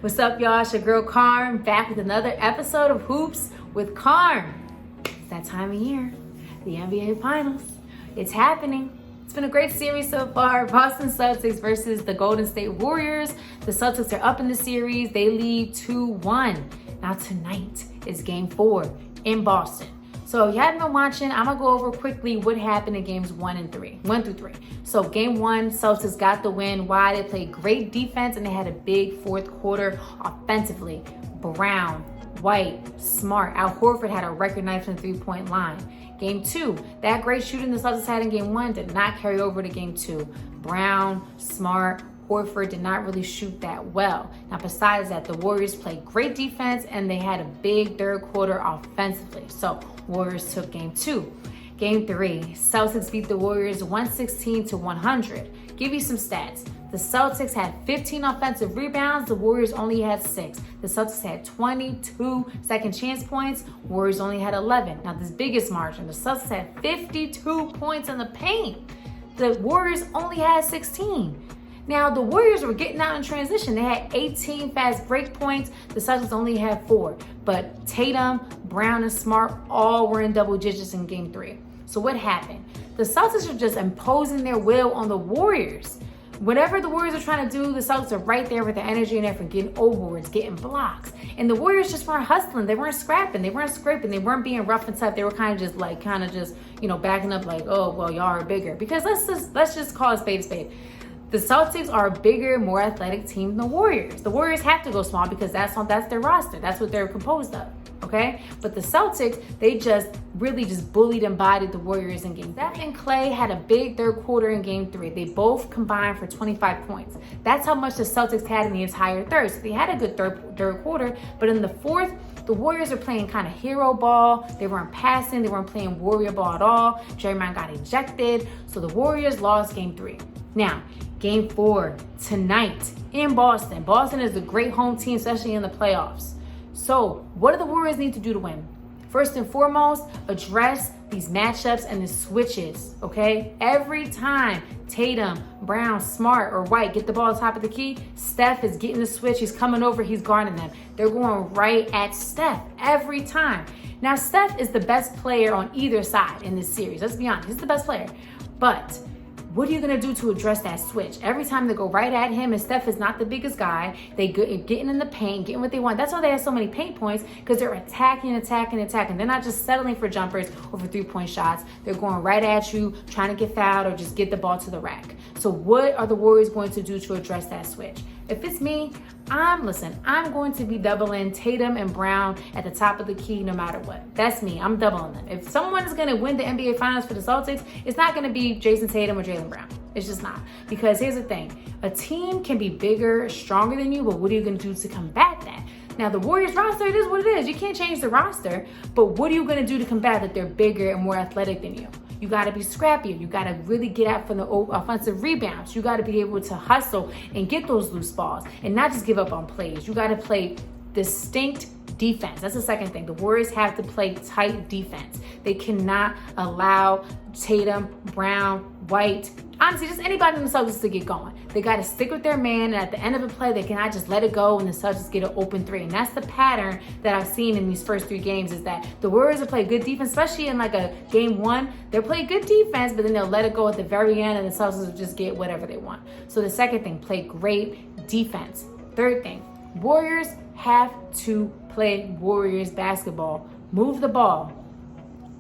What's up, y'all? It's your girl Carm, back with another episode of Hoops with Carm. It's that time of year, the NBA Finals. It's happening. It's been a great series so far. Boston Celtics versus the Golden State Warriors. The Celtics are up in the series. They lead 2-1. Now tonight is Game 4 in Boston. So if you haven't been watching, I'm gonna go over quickly what happened in games 1 through 3. So game 1, Celtics got the win. Why? They played great defense and they had a big fourth quarter offensively. Brown, White, Smart. Al Horford had a record night from the 3-point line. Game 2, that great shooting the Celtics had in game 1 did not carry over to game 2. Brown, Smart, Horford did not really shoot that well. Now, besides that, the Warriors played great defense and they had a big third quarter offensively. So, Warriors took game 2. Game 3, Celtics beat the Warriors 116-100. Give you some stats. The Celtics had 15 offensive rebounds. The Warriors only had 6. The Celtics had 22 second chance points. Warriors only had 11. Now, this biggest margin, the Celtics had 52 points in the paint. The Warriors only had 16. Now, the Warriors were getting out in transition. They had 18 fast break points. The Celtics only had 4. But Tatum, Brown, and Smart all were in double digits in game 3. So what happened? The Celtics are just imposing their will on the Warriors. Whatever the Warriors are trying to do, the Celtics are right there with the energy and effort, getting overboards, getting blocks. And the Warriors just weren't hustling. They weren't scrapping. They weren't scraping. They weren't being rough and tough. They were kind of just backing up like, oh, well, y'all are bigger. Because let's just call a spade a spade. The Celtics are a bigger, more athletic team than the Warriors. The Warriors have to go small because that's their roster. That's what they're composed of, okay? But the Celtics, they just really bullied and bodied the Warriors in game 3. Steph and Clay had a big third quarter in game 3. They both combined for 25 points. That's how much the Celtics had in the entire third. So they had a good third quarter, but in the fourth, the Warriors are playing kind of hero ball. They weren't passing. They weren't playing warrior ball at all. Draymond got ejected. So the Warriors lost game 3. Now, game 4 tonight in Boston. Boston is a great home team, especially in the playoffs. So what do the Warriors need to do to win? First and foremost, address these matchups and the switches, okay? Every time Tatum, Brown, Smart, or White get the ball at the top of the key, Steph is getting the switch. He's coming over. He's guarding them. They're going right at Steph every time. Now, Steph is the best player on either side in this series. Let's be honest. He's the best player. But what are you going to do to address that switch? Every time they go right at him, and Steph is not the biggest guy, they getting in the paint, getting what they want. That's why they have so many paint points, because they're attacking. They're not just settling for jumpers or for three-point shots. They're going right at you, trying to get fouled or just get the ball to the rack. So what are the Warriors going to do to address that switch? If it's me, I'm going to be doubling Tatum and Brown at the top of the key no matter what. That's me. I'm doubling them. If someone is going to win the NBA Finals for the Celtics, it's not going to be Jason Tatum or Jaylen Brown. It's just not. Because here's the thing. A team can be bigger, stronger than you, but what are you going to do to combat that? Now, the Warriors roster, it is what it is. You can't change the roster, but what are you going to do to combat that they're bigger and more athletic than you? You got to be scrappier. You got to really get out from the offensive rebounds. You got to be able to hustle and get those loose balls and not just give up on plays. You got to play distinct defense. That's the second thing. The Warriors have to play tight defense. They cannot allow Tatum, Brown, White, honestly, just anybody in the Celtics to get going. They got to stick with their man, and at the end of the play, they cannot just let it go and the Celtics get an open 3. And that's the pattern that I've seen in these first 3 games, is that the Warriors will play good defense, especially in like a game 1. They'll play good defense, but then they'll let it go at the very end, and the Celtics will just get whatever they want. So the second thing, play great defense. Third thing, Warriors have to play Warriors basketball. Move the ball.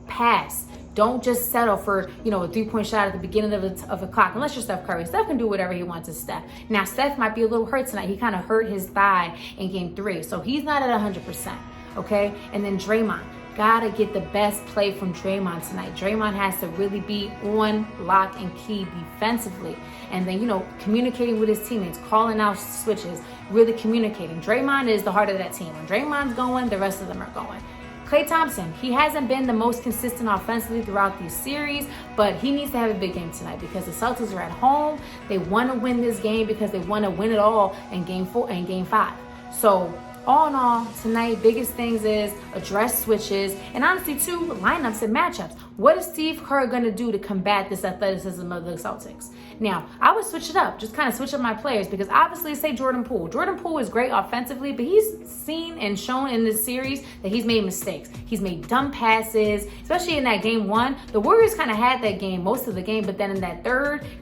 Pass. Don't just settle for, a 3-point shot at the beginning of a clock, unless you're Steph Curry. Steph can do whatever he wants to Steph. Now, Steph might be a little hurt tonight. He kind of hurt his thigh in game 3, so he's not at 100%, okay? And then Draymond. Gotta get the best play from Draymond tonight. Draymond has to really be on lock and key defensively. And then, communicating with his teammates, calling out switches, really communicating. Draymond is the heart of that team. When Draymond's going, the rest of them are going. Klay Thompson, he hasn't been the most consistent offensively throughout these series, but he needs to have a big game tonight because the Celtics are at home. They want to win this game because they want to win it all in game 4 and game 5. So all in all, tonight, biggest things is address switches and honestly, too, lineups and matchups. What is Steve Kerr going to do to combat this athleticism of the Celtics? Now, I would switch it up, just kind of switch up my players because obviously, say Jordan Poole. Jordan Poole is great offensively, but he's seen and shown in this series that he's made mistakes. He's made dumb passes, especially in that game one. The Warriors kind of had that game most of the game, but then in that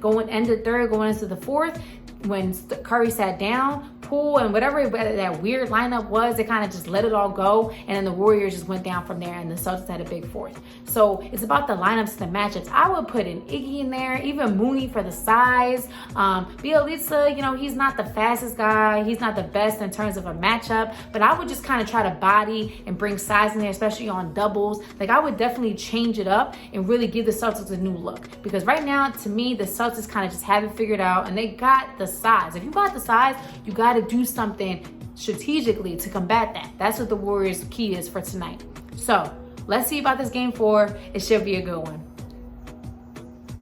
going into the fourth, when Curry sat down, Poole and whatever that weird lineup was, they kind of just let it all go. And then the Warriors just went down from there and the Celtics had a big fourth. So it's about the lineups and the matchups. I would put an Iggy in there, even Mooney for the size. Bielitsa, he's not the fastest guy. He's not the best in terms of a matchup, but I would just kind of try to body and bring size in there, especially on doubles. Like I would definitely change it up and really give the Celtics a new look because right now, to me, the Celtics kind of just haven't figured out and they got the size. If you got the size, you got to do something strategically to combat that. That's what the Warriors' key is for tonight. So let's see about this game 4. It should be a good one.